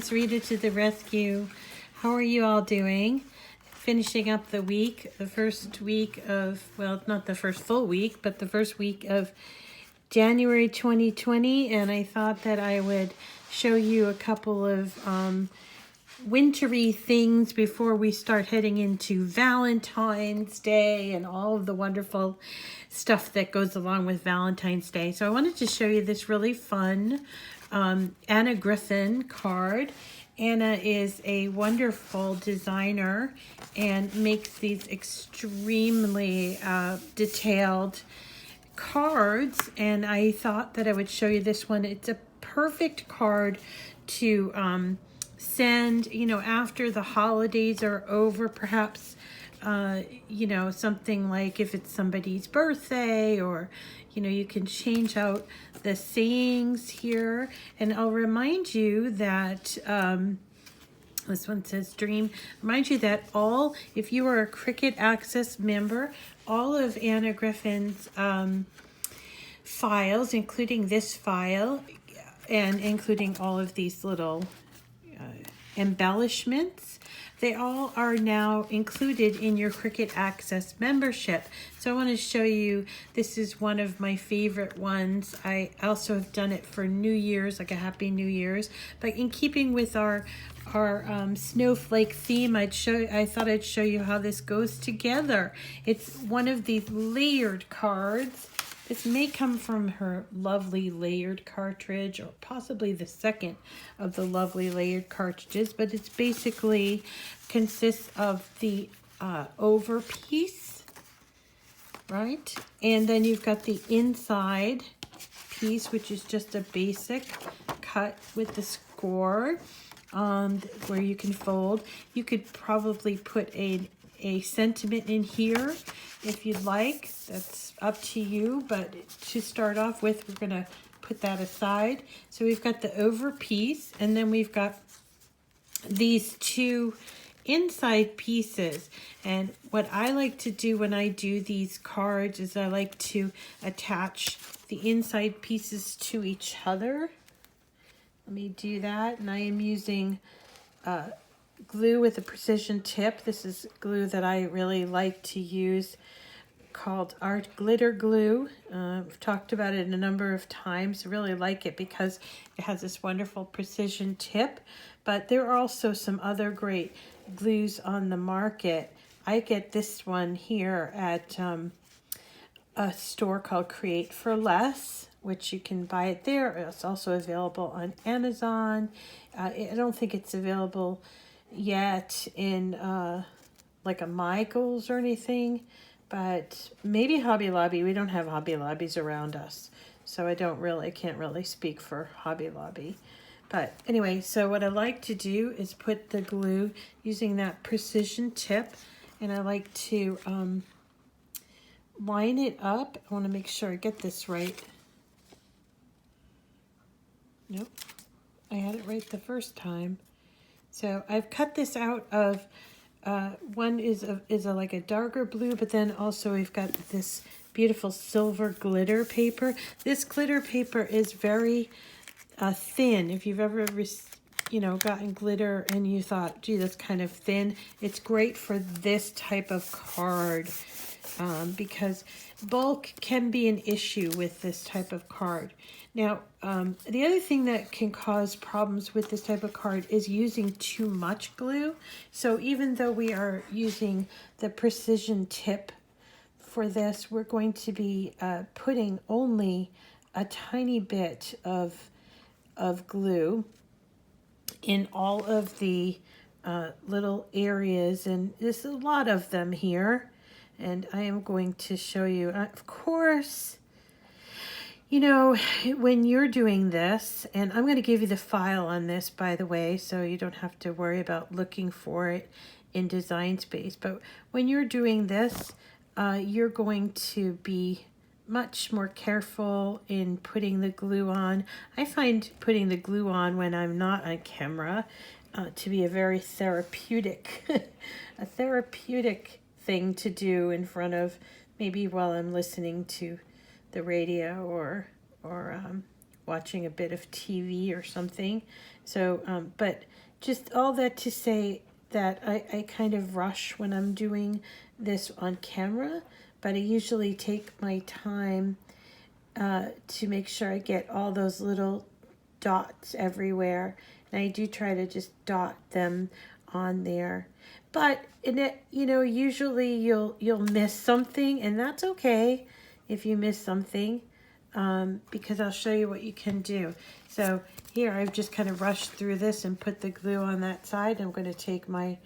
It's Rita to the rescue. How are you all doing? Finishing up the week, the first week of, well, not the first full week, but the first week of January 2020, and I thought that I would show you a couple of wintry things before we start heading into Valentine's Day and all of the wonderful stuff that goes along with Valentine's Day. So I wanted to show you this really fun Anna Griffin card. Anna is a wonderful designer and makes these extremely detailed cards, and I thought that I would show you this one. It's a perfect card to send, you know, after the holidays are over, perhaps, you know, something like if it's somebody's birthday, or, you know, you can change out the sayings here. And I'll remind you that, this one says dream. Remind you that if you are a Cricut Access member, all of Anna Griffin's files, including this file, and including all of these little embellishments, they all are now included in your Cricut Access membership. So I want to show you, this is one of my favorite ones. I also have done it for New Year's, like a Happy New Year's. But in keeping with our snowflake theme, I thought I'd show you how this goes together. It's one of these layered cards. This may come from her lovely layered cartridge, or possibly the second of the lovely layered cartridges, but it's basically consists of the over piece, right? And then you've got the inside piece, which is just a basic cut with the score, where you can fold. You could probably put a sentiment in here if you'd like. That's up to you, but to start off with, we're going to put that aside. So we've got the over piece, and then we've got these two inside pieces. And what I like to do when I do these cards is I like to attach the inside pieces to each other. Let me do that, and I am using glue with a precision tip. This is glue that I really like to use, called Art Glitter Glue. I've talked about it a number of times. I really like it because it has this wonderful precision tip, but there are also some other great glues on the market. I get this one here at a store called Create for Less, which you can buy it there. It's also available on Amazon. I don't think it's available yet in like a Michael's or anything, but maybe Hobby Lobby. We don't have Hobby Lobbies around us, so I can't really speak for Hobby Lobby. But anyway, so what I like to do is put the glue using that precision tip, and I like to line it up. I want to make sure I get this right. Nope, I had it right the first time. So I've cut this out of, one is like a darker blue, but then also we've got this beautiful silver glitter paper. This glitter paper is very thin. If you've ever, gotten glitter and you thought, gee, that's kind of thin, it's great for this type of card, because bulk can be an issue with this type of card. Now, the other thing that can cause problems with this type of card is using too much glue. So even though we are using the precision tip for this, we're going to be putting only a tiny bit of glue in all of the little areas, and there's a lot of them here, and I am going to show you. Of course, you know, when you're doing this, and I'm going to give you the file on this, by the way, so you don't have to worry about looking for it in Design Space. But when you're doing this, you're going to be much more careful in putting the glue on. I find putting the glue on when I'm not on camera to be a very therapeutic, a therapeutic thing to do in front of, maybe while I'm listening to the radio or watching a bit of TV or something. So, but just all that to say that I kind of rush when I'm doing this on camera, but I usually take my time to make sure I get all those little dots everywhere. And I do try to just dot them on there. But in it, you know, usually you'll miss something, and that's okay if you miss something, because I'll show you what you can do. So here I've just kind of rushed through this and put the glue on that side. I'm going to take my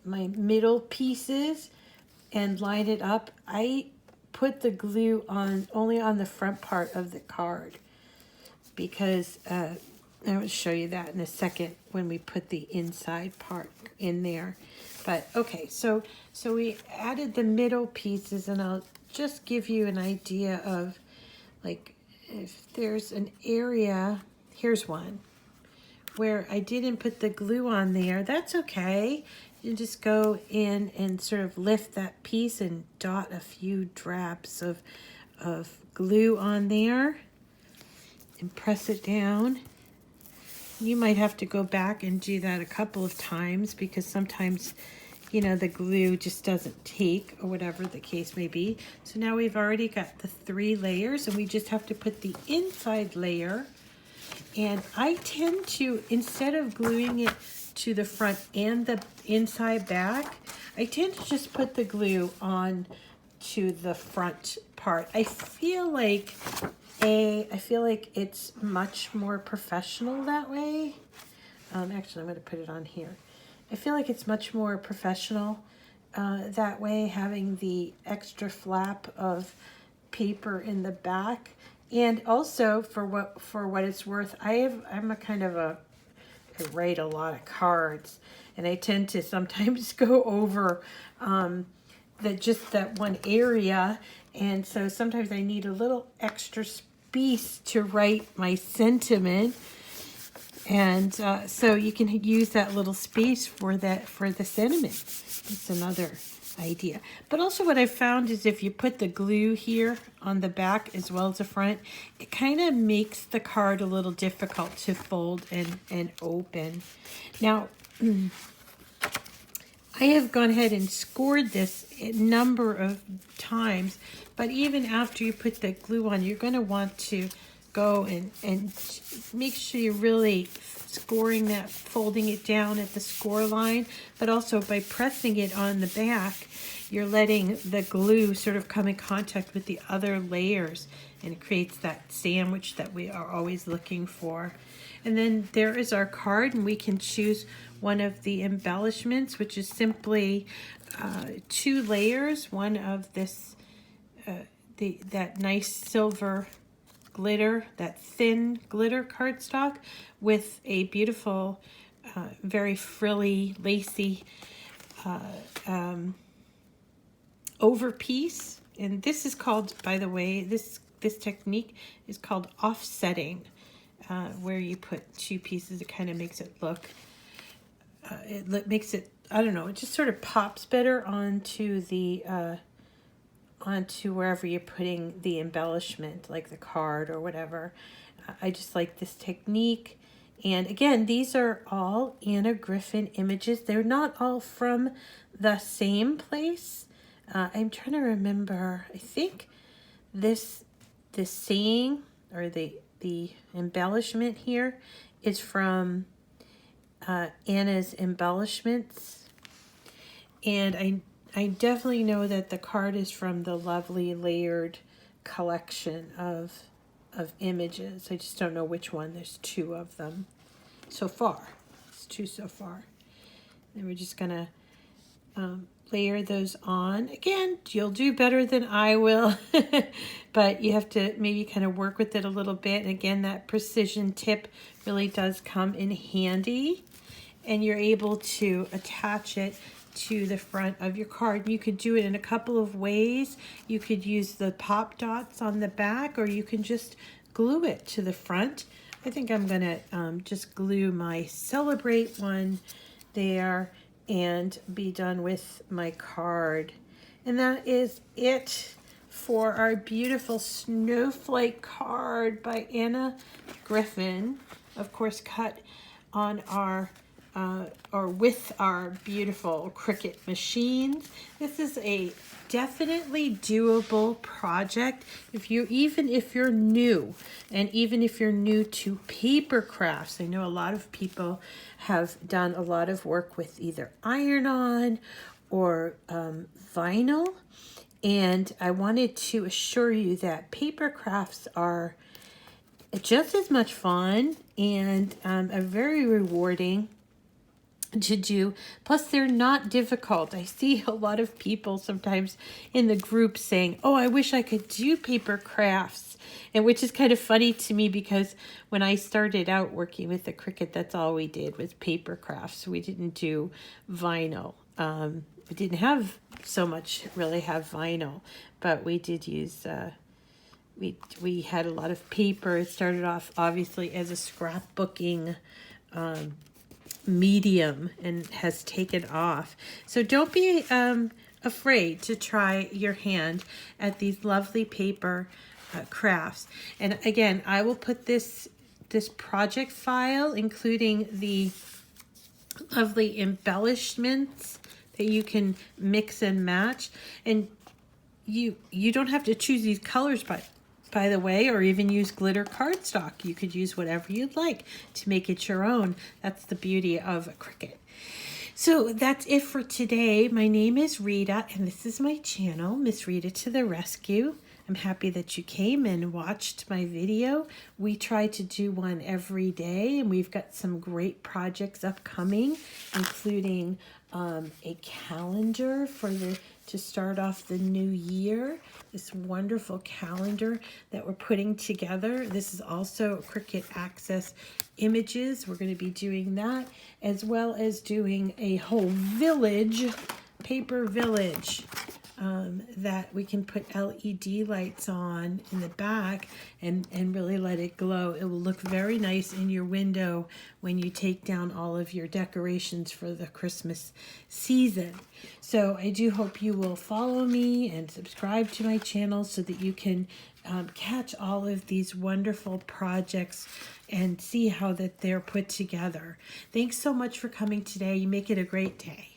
my middle pieces and line it up. I put the glue on only on the front part of the card because I will show you that in a second when we put the inside part in there. But okay, so we added the middle pieces, and I'll just give you an idea of, like, if there's an area, here's one where I didn't put the glue on there. That's okay. You just go in and sort of lift that piece and dot a few drops of glue on there and press it down. You might have to go back and do that a couple of times because sometimes, you know, the glue just doesn't take, or whatever the case may be. So now we've already got the 3 layers, and we just have to put the inside layer. And I tend to, instead of gluing it to the front and the inside back, I tend to just put the glue on to the front part. I feel like it's much more professional that way. Actually, I'm going to put it on here. I feel like it's much more professional that way, having the extra flap of paper in the back. And also, for what it's worth, I'm a kind of I write a lot of cards, and I tend to sometimes go over that one area, and so sometimes I need a little extra space to write my sentiment. And so you can use that little space for the sentiment. It's another idea. But also what I've found is if you put the glue here on the back as well as the front, it kind of makes the card a little difficult to fold and open. Now, I have gone ahead and scored this a number of times, but even after you put the glue on, you're going to want to go and make sure you're really scoring that, folding it down at the score line, but also by pressing it on the back, you're letting the glue sort of come in contact with the other layers, and it creates that sandwich that we are always looking for. And then there is our card, and we can choose one of the embellishments, which is simply 2 layers, one of this that nice silver glitter, that thin glitter cardstock, with a beautiful, very frilly, lacy over piece. And this is called, by the way, this technique is called offsetting, where you put 2 pieces. It kind of makes it look, it makes it, I don't know, it just sort of pops better onto the onto wherever you're putting the embellishment, like the card or whatever. I just like this technique. And again, these are all Anna Griffin images. They're not all from the same place. I'm trying to remember. I think the saying, or the embellishment here, is from Anna's Embellishments. And I definitely know that the card is from the lovely layered collection of images. I just don't know which one. There's 2 of them so far. It's 2 so far. And we're just gonna layer those on. Again, you'll do better than I will, but you have to maybe kind of work with it a little bit. And again, that precision tip really does come in handy, and you're able to attach it to the front of your card. You could do it in a couple of ways. You could use the pop dots on the back, or you can just glue it to the front. I think I'm gonna just glue my Celebrate one there and be done with my card. And that is it for our beautiful snowflake card by Anna Griffin. Of course, cut on our or with our beautiful Cricut machines. This is a definitely doable project even if you're new, and even if you're new to paper crafts. I know a lot of people have done a lot of work with either iron-on or vinyl, and I wanted to assure you that paper crafts are just as much fun and are very rewarding to do. Plus, they're not difficult. I see a lot of people sometimes in the group saying, oh, I wish I could do paper crafts. And which is kind of funny to me, because when I started out working with the Cricut, that's all we did was paper crafts. We didn't do vinyl. We didn't have so much really have vinyl, but we did use we had a lot of paper. It started off obviously as a scrapbooking medium and has taken off. So don't be afraid to try your hand at these lovely paper crafts. And again, I will put this project file, including the lovely embellishments that you can mix and match. And you don't have to choose these colors by the way, or even use glitter cardstock. You could use whatever you'd like to make it your own. That's the beauty of a Cricut. So that's it for today. My name is Rita, and this is my channel, Miss Rita to the Rescue. I'm happy that you came and watched my video. We try to do one every day, and we've got some great projects upcoming, including a calendar to start off the new year. This wonderful calendar that we're putting together. This is also Cricut Access images. We're going to be doing that, as well as doing a whole village, paper village, that we can put LED lights on in the back and really let it glow. It will look very nice in your window when you take down all of your decorations for the Christmas season. So I do hope you will follow me and subscribe to my channel so that you can catch all of these wonderful projects and see how that they're put together. Thanks so much for coming today. You make it a great day.